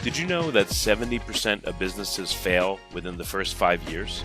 Did you know that 70% of businesses fail within the first 5 years?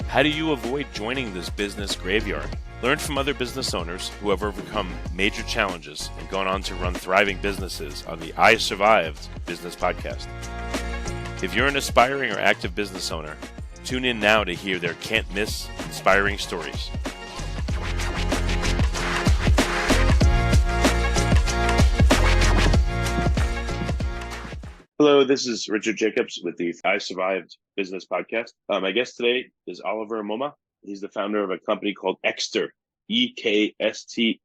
How do you avoid joining this business graveyard? Learn from other business owners who have overcome major challenges and gone on to run thriving businesses on the I Survived Business Podcast. If you're an aspiring or active business owner, tune in now to hear their can't-miss inspiring stories. Hello, this is Richard Jacobs with the I Survived Business Podcast. My guest today is Olivier Momma. He's the founder of a company called Ekster, EKSTER.com.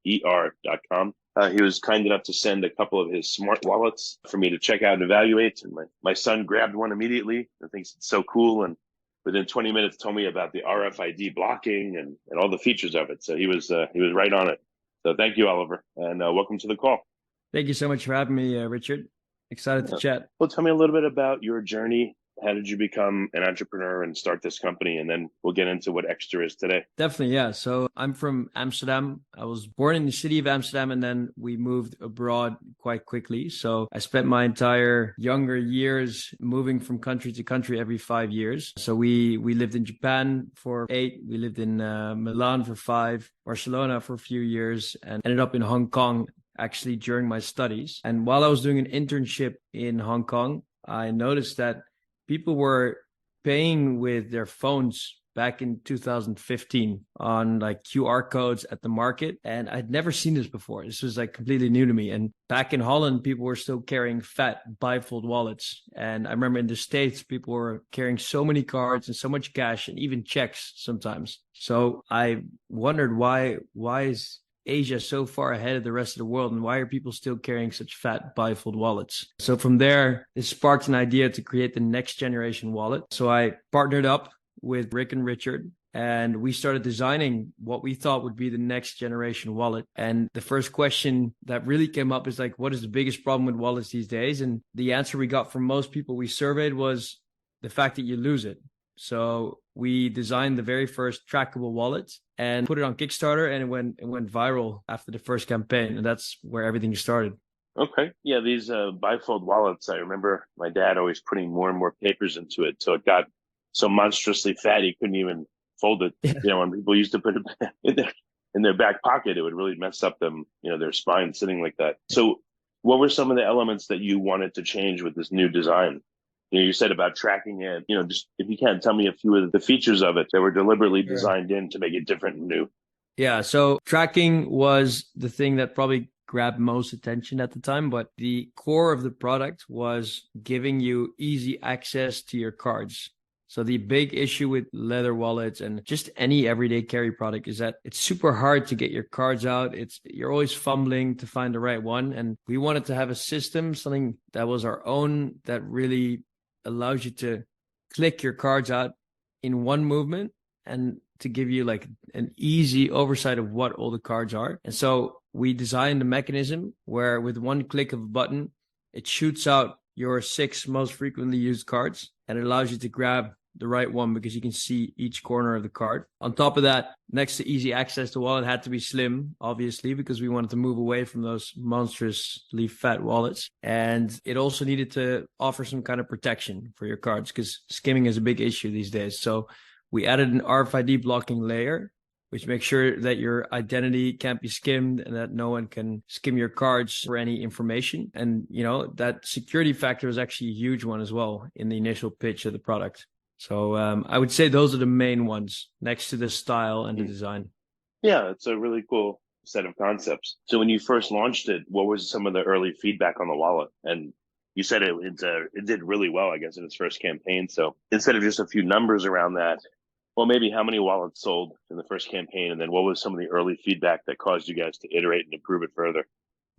He was kind enough to send a couple of his smart wallets for me to check out and evaluate. And my son grabbed one immediately and thinks it's so cool. And within 20 minutes told me about the RFID blocking and all the features of it. So he was right on it. So thank you, Oliver, and welcome to the call. Thank you so much for having me, Richard. Excited to chat. Well, tell me a little bit about your journey. How did you become an entrepreneur and start this company? And then we'll get into what Ekster is today. Definitely, yeah. So I'm from Amsterdam. I was born in the city of Amsterdam, and then we moved abroad quite quickly. So I spent my entire younger years moving from country to country every 5 years. So we lived in Japan for 8. We lived in Milan for 5, Barcelona for a few years, and ended up in Hong Kong actually during my studies. And while I was doing an internship in Hong Kong, I noticed that people were paying with their phones back in 2015 on like QR codes at the market. And I'd never seen this before. This was like completely new to me. And back in Holland, people were still carrying fat bifold wallets. And I remember in the States, people were carrying so many cards and so much cash and even checks sometimes. So I wondered why is Asia so far ahead of the rest of the world, and why are people still carrying such fat bifold wallets? So from there, it sparked an idea to create the next generation wallet. So I partnered up with Rick and Richard, and we started designing what we thought would be the next generation wallet. And the first question that really came up is like, what is the biggest problem with wallets these days? And the answer we got from most people we surveyed was the fact that you lose it. So we designed the very first trackable wallet and put it on Kickstarter, and it went viral after the first campaign. And that's where everything started. Okay. Yeah, these bifold wallets, I remember my dad always putting more and more papers into it. So it got so monstrously fat, he couldn't even fold it. Yeah. You know, when people used to put it in their back pocket, it would really mess up them, their spine sitting like that. So what were some of the elements that you wanted to change with this new design? You said about tracking it, just if you can tell me a few of the features of it that were deliberately designed in to make it different and new. Yeah. So tracking was the thing that probably grabbed most attention at the time, but the core of the product was giving you easy access to your cards. So the big issue with leather wallets and just any everyday carry product is that it's super hard to get your cards out. You're always fumbling to find the right one. And we wanted to have a system, something that was our own, that really allows you to click your cards out in one movement and to give you like an easy oversight of what all the cards are. And so we designed a mechanism where with one click of a button, it shoots out your 6 most frequently used cards, and it allows you to grab the right one because you can see each corner of the card. On top of that, next to easy access, the wallet had to be slim, obviously, because we wanted to move away from those monstrously fat wallets. And it also needed to offer some kind of protection for your cards because skimming is a big issue these days. So we added an RFID blocking layer, which makes sure that your identity can't be skimmed and that no one can skim your cards for any information. And, that security factor is actually a huge one as well in the initial pitch of the product. So I would say those are the main ones next to the style and the design. Yeah, it's a really cool set of concepts. So when you first launched it, what was some of the early feedback on the wallet? And you said it did really well, I guess, in its first campaign. So instead of just a few numbers around that, well, maybe how many wallets sold in the first campaign? And then what was some of the early feedback that caused you guys to iterate and improve it further?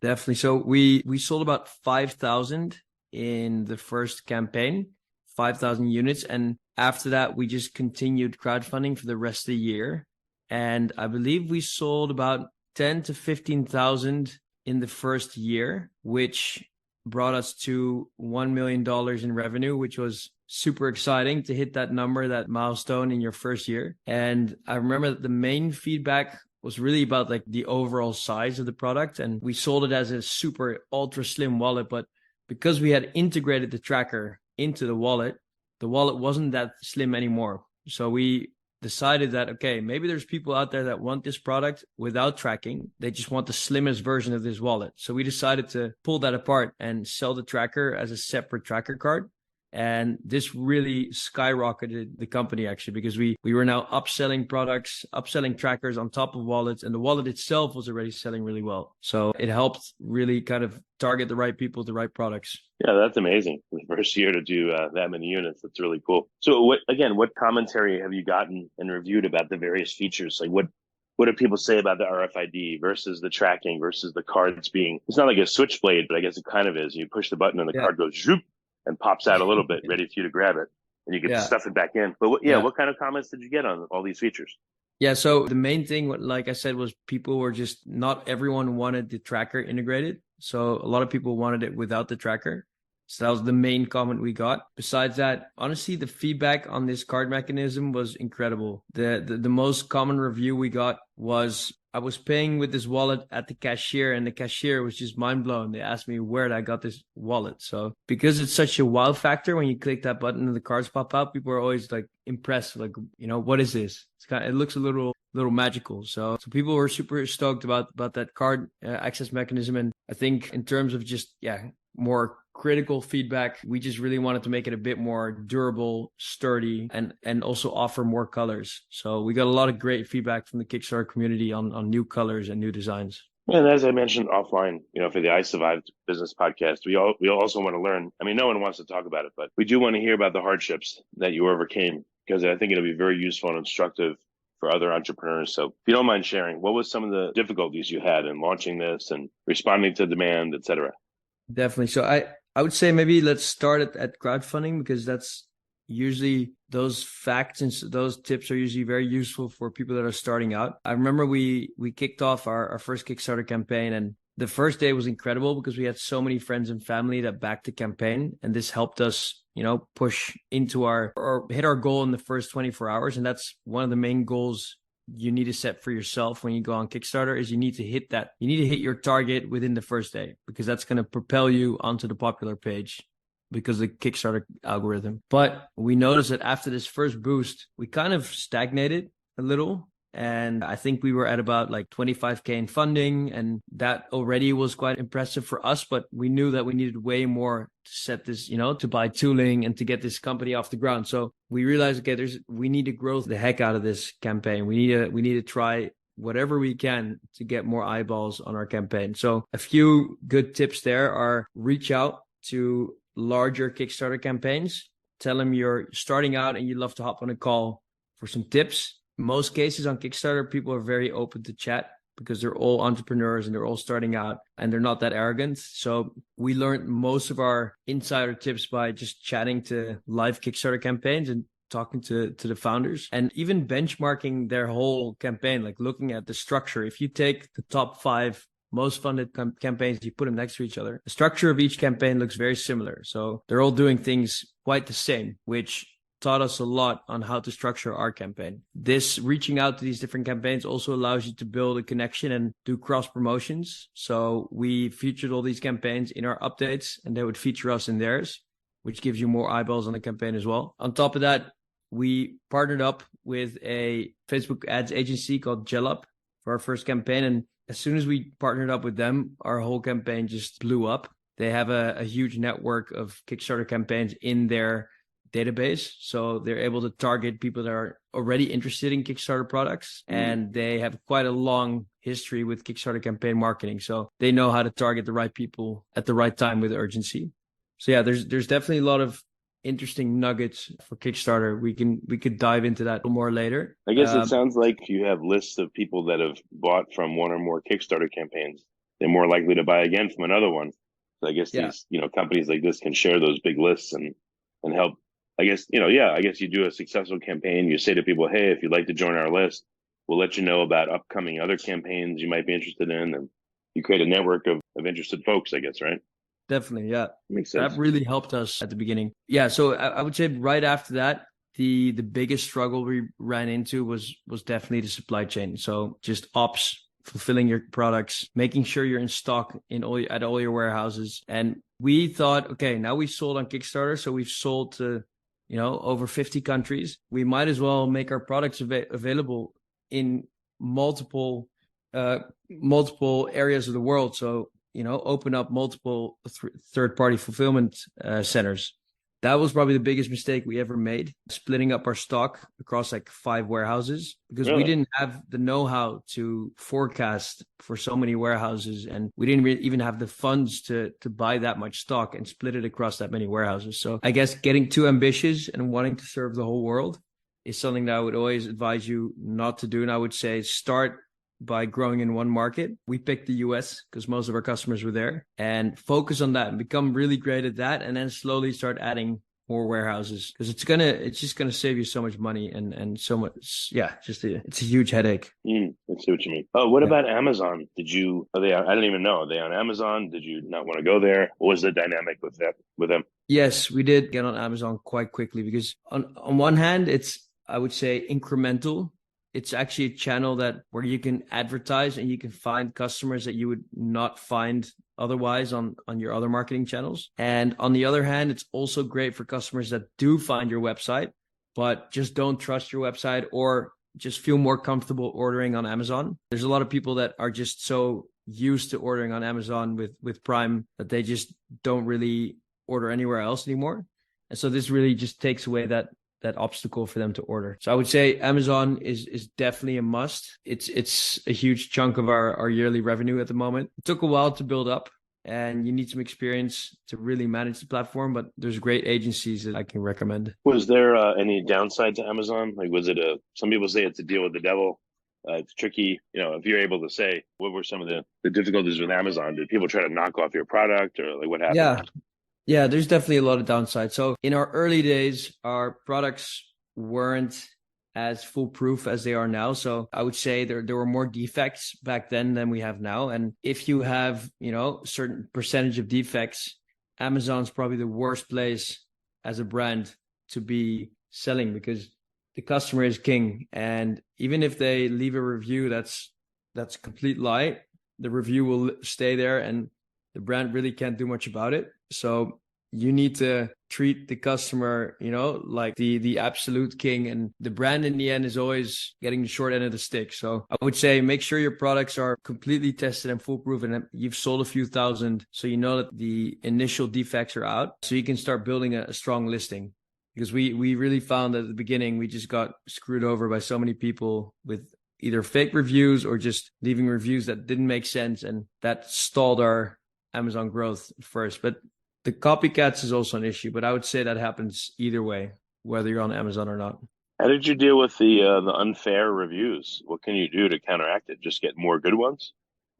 Definitely. So we sold about 5,000 in the first campaign, 5,000 units. And after that, we just continued crowdfunding for the rest of the year. And I believe we sold about 10 to 15,000 in the first year, which brought us to $1 million in revenue, which was super exciting to hit that number, that milestone in your first year. And I remember that the main feedback was really about like the overall size of the product. And we sold it as a super ultra slim wallet, but because we had integrated the tracker into the wallet wasn't that slim anymore. So we decided that, okay, maybe there's people out there that want this product without tracking. They just want the slimmest version of this wallet. So we decided to pull that apart and sell the tracker as a separate tracker card. And this really skyrocketed the company, actually, because we were now upselling products, upselling trackers on top of wallets, and the wallet itself was already selling really well. So it helped really kind of target the right people, the right products. Yeah, that's amazing. The first year to do that many units, that's really cool. So what commentary have you gotten and reviewed about the various features? Like what do people say about the RFID versus the tracking versus the cards being, it's not like a switchblade, but I guess it kind of is. You push the button and the card goes zoop and pops out a little bit, ready for you to grab it, and you get to stuff it back in. But what kind of comments did you get on all these features? Yeah, so the main thing, like I said, was people were just, not everyone wanted the tracker integrated. So a lot of people wanted it without the tracker. So that was the main comment we got. Besides that, honestly, the feedback on this card mechanism was incredible. The most common review we got was, I was paying with this wallet at the cashier, and the cashier was just mind blown. They asked me where I got this wallet. So because it's such a wow factor, when you click that button and the cards pop out, people are always like impressed. Like, what is this? It looks a little magical. So people were super stoked about that card access mechanism. And I think in terms of just, more critical feedback, we just really wanted to make it a bit more durable, sturdy, and also offer more colors. So we got a lot of great feedback from the Kickstarter community on new colors and new designs. And as I mentioned offline, for the I Survived Business podcast, we also want to learn. I mean, no one wants to talk about it, but we do want to hear about the hardships that you overcame, because I think it'll be very useful and instructive for other entrepreneurs. So if you don't mind sharing, what was some of the difficulties you had in launching this and responding to demand, et cetera? Definitely. So I would say maybe let's start at crowdfunding, because that's usually, those facts and those tips are usually very useful for people that are starting out. I remember we kicked off our first Kickstarter campaign, and the first day was incredible because we had so many friends and family that backed the campaign, and this helped us, push into or hit our goal in the first 24 hours. And that's one of the main goals you need to set for yourself when you go on Kickstarter, is you need to hit your target within the first day, because that's going to propel you onto the popular page because of the Kickstarter algorithm. But we noticed that after this first boost, we kind of stagnated a little. And I think we were at about like 25K in funding, and that already was quite impressive for us. But we knew that we needed way more to set this, to buy tooling and to get this company off the ground. So we realized, okay, we need to grow the heck out of this campaign. We need to try whatever we can to get more eyeballs on our campaign. So a few good tips there are: reach out to larger Kickstarter campaigns. Tell them you're starting out and you'd love to hop on a call for some tips. Most cases on Kickstarter, people are very open to chat because they're all entrepreneurs and they're all starting out and they're not that arrogant. So we learned most of our insider tips by just chatting to live Kickstarter campaigns and talking to the founders, and even benchmarking their whole campaign, like looking at the structure. If you take the top 5 most funded campaigns, you put them next to each other, the structure of each campaign looks very similar. So they're all doing things quite the same, which taught us a lot on how to structure our campaign. This reaching out to these different campaigns also allows you to build a connection and do cross promotions. So we featured all these campaigns in our updates, and they would feature us in theirs, which gives you more eyeballs on the campaign as well. On top of that, we partnered up with a Facebook ads agency called GelUp for our first campaign. And as soon as we partnered up with them, our whole campaign just blew up. They have a huge network of Kickstarter campaigns in their database. So they're able to target people that are already interested in Kickstarter products. And they have quite a long history with Kickstarter campaign marketing. So they know how to target the right people at the right time with urgency. So yeah, there's definitely a lot of interesting nuggets for Kickstarter. We could dive into that more later. I guess it sounds like you have lists of people that have bought from one or more Kickstarter campaigns. They're more likely to buy again from another one. So I guess these, companies like this can share those big lists and help. I guess, I guess you do a successful campaign. You say to people, hey, if you'd like to join our list, we'll let you know about upcoming other campaigns you might be interested in. And you create a network of interested folks, I guess, right? Definitely. Yeah. Makes sense. That really helped us at the beginning. Yeah. So I would say right after that, the biggest struggle we ran into was definitely the supply chain. So just ops fulfilling your products, making sure you're in stock at all your warehouses. And we thought, okay, now we've sold on Kickstarter, so we've sold to over 50 countries. We might as well make our products available in multiple areas of the world. So open up multiple third-party fulfillment centers. That was probably the biggest mistake we ever made, splitting up our stock across like 5 warehouses, because we didn't have the know-how to forecast for so many warehouses, and we didn't even have the funds to buy that much stock and split it across that many warehouses. So I guess getting too ambitious and wanting to serve the whole world is something that I would always advise you not to do. And I would say start by growing in one market. We picked the US because most of our customers were there, and focus on that and become really great at that, and then slowly start adding more warehouses, because it's just gonna save you so much money and so much. It's a huge headache. I see what you mean. Oh, what about Amazon? I don't even know. Are they on Amazon? Did you not want to go there? What was the dynamic with them? Yes, we did get on Amazon quite quickly, because on one hand, it's, I would say, incremental. It's actually a channel where you can advertise and you can find customers that you would not find otherwise on your other marketing channels. And on the other hand, it's also great for customers that do find your website, but just don't trust your website or just feel more comfortable ordering on Amazon. There's a lot of people that are just so used to ordering on Amazon with Prime that they just don't really order anywhere else anymore. And so this really just takes away that obstacle for them to order. So I would say Amazon is definitely a must. It's a huge chunk of our yearly revenue at the moment. It took a while to build up, and you need some experience to really manage the platform, but there's great agencies that I can recommend. Was there any downside to Amazon? Like, was it some people say it's a deal with the devil. It's tricky. If you're able to say, what were some of the difficulties with Amazon? Did people try to knock off your product, or like what happened? Yeah, there's definitely a lot of downside. So in our early days, our products weren't as foolproof as they are now. So I would say there were more defects back then than we have now. And if you have, a certain percentage of defects, Amazon's probably the worst place as a brand to be selling, because the customer is king. And even if they leave a review that's a complete lie, the review will stay there and the brand really can't do much about it. So you need to treat the customer, like the absolute king, and the brand in the end is always getting the short end of the stick. So I would say make sure your products are completely tested and foolproof, and you've sold a few thousand, so you know that the initial defects are out, so you can start building a strong listing. Because we really found that at the beginning, we just got screwed over by so many people with either fake reviews or just leaving reviews that didn't make sense, and that stalled our Amazon growth first. But the copycats is also an issue, but I would say that happens either way, whether you're on Amazon or not. How did you deal with the unfair reviews? What can you do to counteract it? Just get more good ones?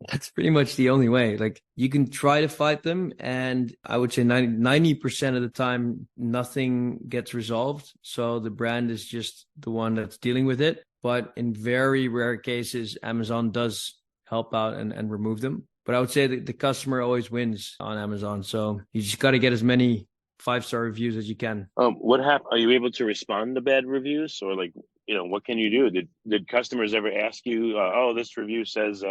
That's pretty much the only way. Like, you can try to fight them, and I would say 90% of the time, nothing gets resolved. So the brand is just the one that's dealing with it. But in very rare cases, Amazon does help out and remove them. But I would say that the customer always wins on Amazon. So you just got to get as many 5-star reviews as you can. What happened? Are you able to respond to bad reviews, or what can you do? Did customers ever ask you, this review says,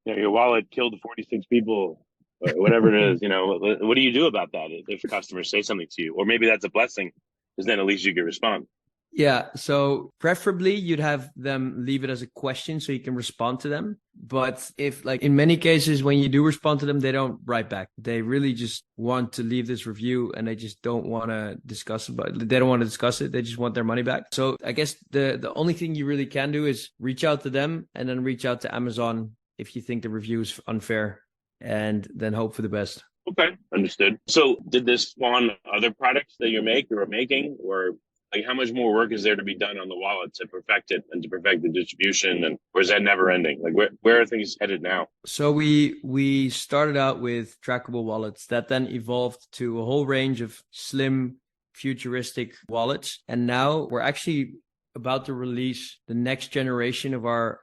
your wallet killed 46 people, or whatever it is? What do you do about that if customers say something to you? Or maybe that's a blessing, because then at least you can respond. Yeah, so preferably you'd have them leave it as a question so you can respond to them. But if, like, in many cases, when you do respond to them, they don't write back. They really just want to leave this review and they just don't want to discuss it. They don't want to discuss it. They just want their money back. So I guess the only thing you really can do is reach out to them and then reach out to Amazon if you think the review is unfair, and then hope for the best. Okay, understood. So did this spawn other products that you are making, or like how much more work is there to be done on the wallet to perfect it and to perfect the distribution, or is that never ending? Like where are things headed now? So we started out with trackable wallets that then evolved to a whole range of slim, futuristic wallets. And now we're actually about to release the next generation of our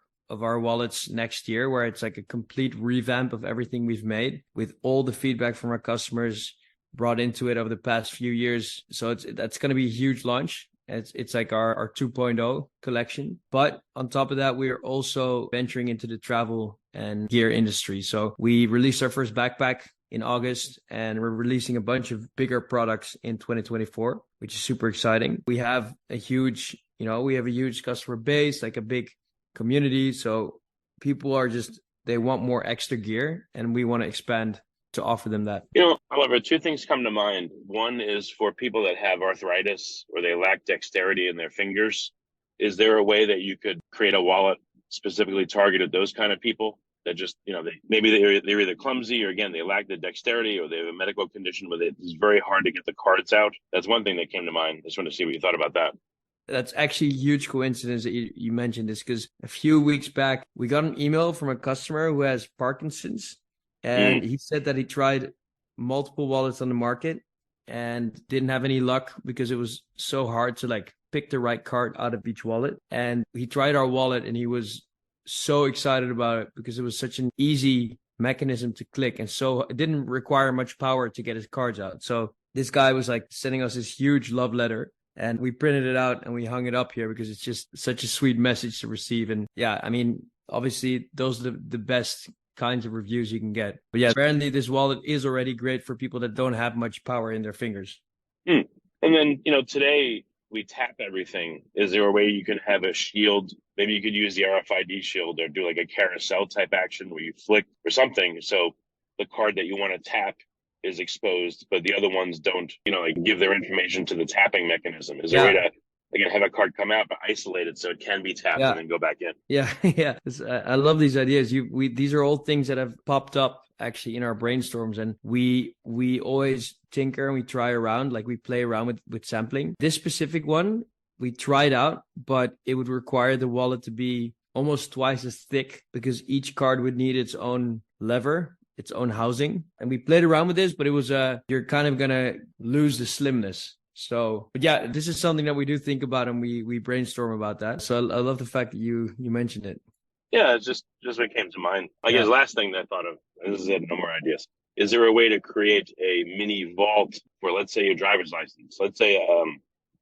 wallets next year, where it's like a complete revamp of everything we've made with all the feedback from our customers brought into it over the past few years. So that's going to be a huge launch. It's like our 2.0 collection. But on top of that, we are also venturing into the travel and gear industry. So we released our first backpack in August, and we're releasing a bunch of bigger products in 2024, which is super exciting. We have a huge customer base, like a big community. So people are they want more Ekster gear, and we want to expand to offer them that. However, two things come to mind. One is for people that have arthritis or they lack dexterity in their fingers. Is there a way that you could create a wallet specifically targeted those kind of people that just, they're either clumsy, or again, they lack the dexterity, or they have a medical condition where it's very hard to get the cards out? That's one thing that came to mind. I just want to see what you thought about that. That's actually a huge coincidence that you mentioned this, because a few weeks back, we got an email from a customer who has Parkinson's, and he said that he tried multiple wallets on the market and didn't have any luck because it was so hard to pick the right card out of each wallet. And he tried our wallet and he was so excited about it because it was such an easy mechanism to click, and so it didn't require much power to get his cards out. So this guy was sending us this huge love letter, and we printed it out and we hung it up here because it's just such a sweet message to receive. And yeah, I mean, obviously those are the best kinds of reviews you can get. But yeah, apparently this wallet is already great for people that don't have much power in their fingers. And then, today we tap everything. Is there a way you can have a shield? Maybe you could use the RFID shield or do a carousel type action where you flick or something, so the card that you want to tap is exposed, but the other ones don't, give their information to the tapping mechanism. Is there a way to have a card come out but isolate it so it can be tapped and then go back in? Yeah. I love these ideas. These are all things that have popped up actually in our brainstorms, and we always tinker and we try around, we play around with sampling. This specific one we tried out, but it would require the wallet to be almost twice as thick because each card would need its own lever, its own housing. And we played around with this, but it was you're kind of gonna lose the slimness. So, but yeah, this is something that we do think about, and we brainstorm about that. So I love the fact that you mentioned it. Yeah, it's just what came to mind. The last thing that I thought of, and this is it, no more ideas. Is there a way to create a mini vault for, let's say, your driver's license? Let's say,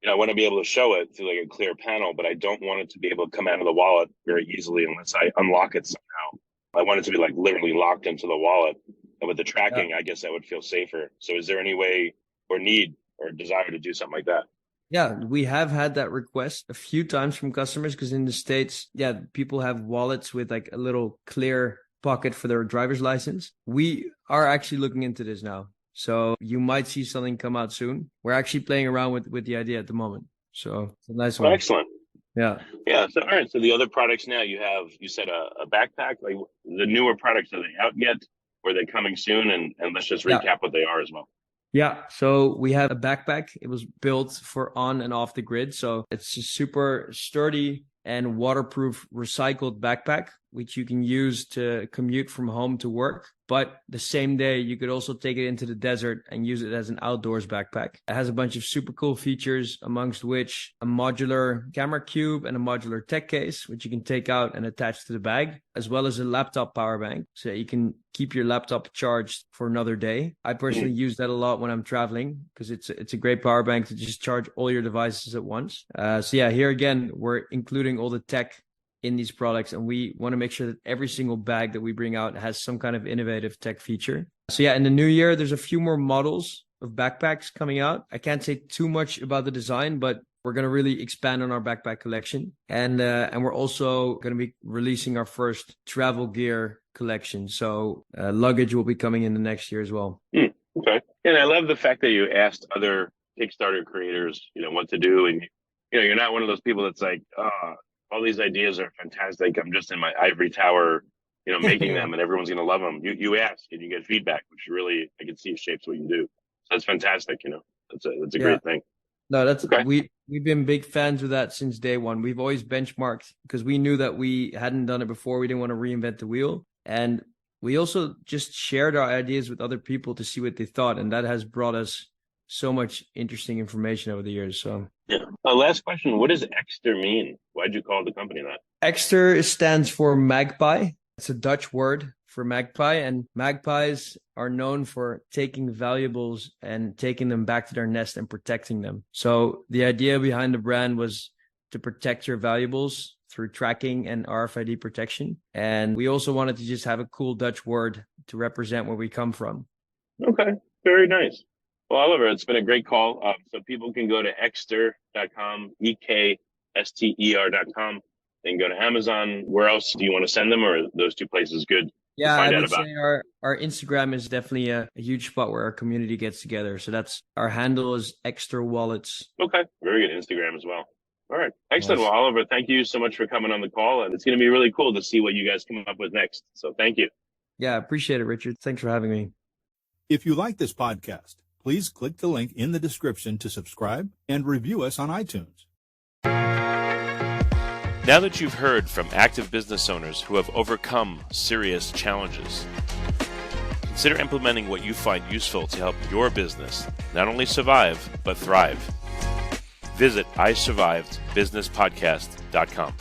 I want to be able to show it through a clear panel, but I don't want it to be able to come out of the wallet very easily unless I unlock it somehow. I want it to be literally locked into the wallet. And with the tracking, I guess that would feel safer. So is there any way or need or desire to do something like that? Yeah, we have had that request a few times from customers, because in the States, people have wallets with a little clear pocket for their driver's license. We are actually looking into this now. So you might see something come out soon. We're actually playing around with the idea at the moment. So it's a nice one. Excellent. Yeah. Yeah. So, all right. So the other products now you said a backpack, the newer products, are they out yet? Or are they coming soon? And let's just recap what they are as well. Yeah, so we have a backpack. It was built for on and off the grid. So it's a super sturdy and waterproof recycled backpack, which you can use to commute from home to work. But the same day, you could also take it into the desert and use it as an outdoors backpack. It has a bunch of super cool features, amongst which a modular camera cube and a modular tech case, which you can take out and attach to the bag, as well as a laptop power bank, so you can keep your laptop charged for another day. I personally use that a lot when I'm traveling, because it's a great power bank to just charge all your devices at once. Here again, we're including all the tech in these products, and we want to make sure that every single bag that we bring out has some kind of innovative tech feature. In the new year, there's a few more models of backpacks coming out. I can't say too much about the design, but we're going to really expand on our backpack collection. And we're also going to be releasing our first travel gear collection. So luggage will be coming in the next year as well. Okay. And I love the fact that you asked other Kickstarter creators, what to do. And, you're not one of those people that's all these ideas are fantastic. I'm just in my ivory tower, making them, and everyone's going to love them. You ask and you get feedback, which really, I can see shapes what you do. So that's fantastic. That's a great thing. No, that's okay. We've been big fans of that since day one. We've always benchmarked because we knew that we hadn't done it before. We didn't want to reinvent the wheel. And we also just shared our ideas with other people to see what they thought. And that has brought us so much interesting information over the years. So last question. What does Ekster mean? Why'd you call the company that? Ekster stands for magpie. It's a Dutch word for magpie, and magpies are known for taking valuables and taking them back to their nest and protecting them. So the idea behind the brand was to protect your valuables through tracking and RFID protection. And we also wanted to just have a cool Dutch word to represent where we come from. Okay, very nice. Well, Oliver, it's been a great call. So people can go to ekster.com, ekster.com, and go to Amazon. Where else do you want to send them, or are those two places good? Yeah, I would say our Instagram is definitely a huge spot where our community gets together. So that's our handle is Ekster Wallets. Okay, very good. Instagram as well. All right, excellent. Nice. Well, Oliver, thank you so much for coming on the call, and it's going to be really cool to see what you guys come up with next. So thank you. Yeah, appreciate it, Richard. Thanks for having me. If you like this podcast, please click the link in the description to subscribe and review us on iTunes. Now that you've heard from active business owners who have overcome serious challenges, consider implementing what you find useful to help your business not only survive, but thrive. Visit isurvivedbusinesspodcast.com.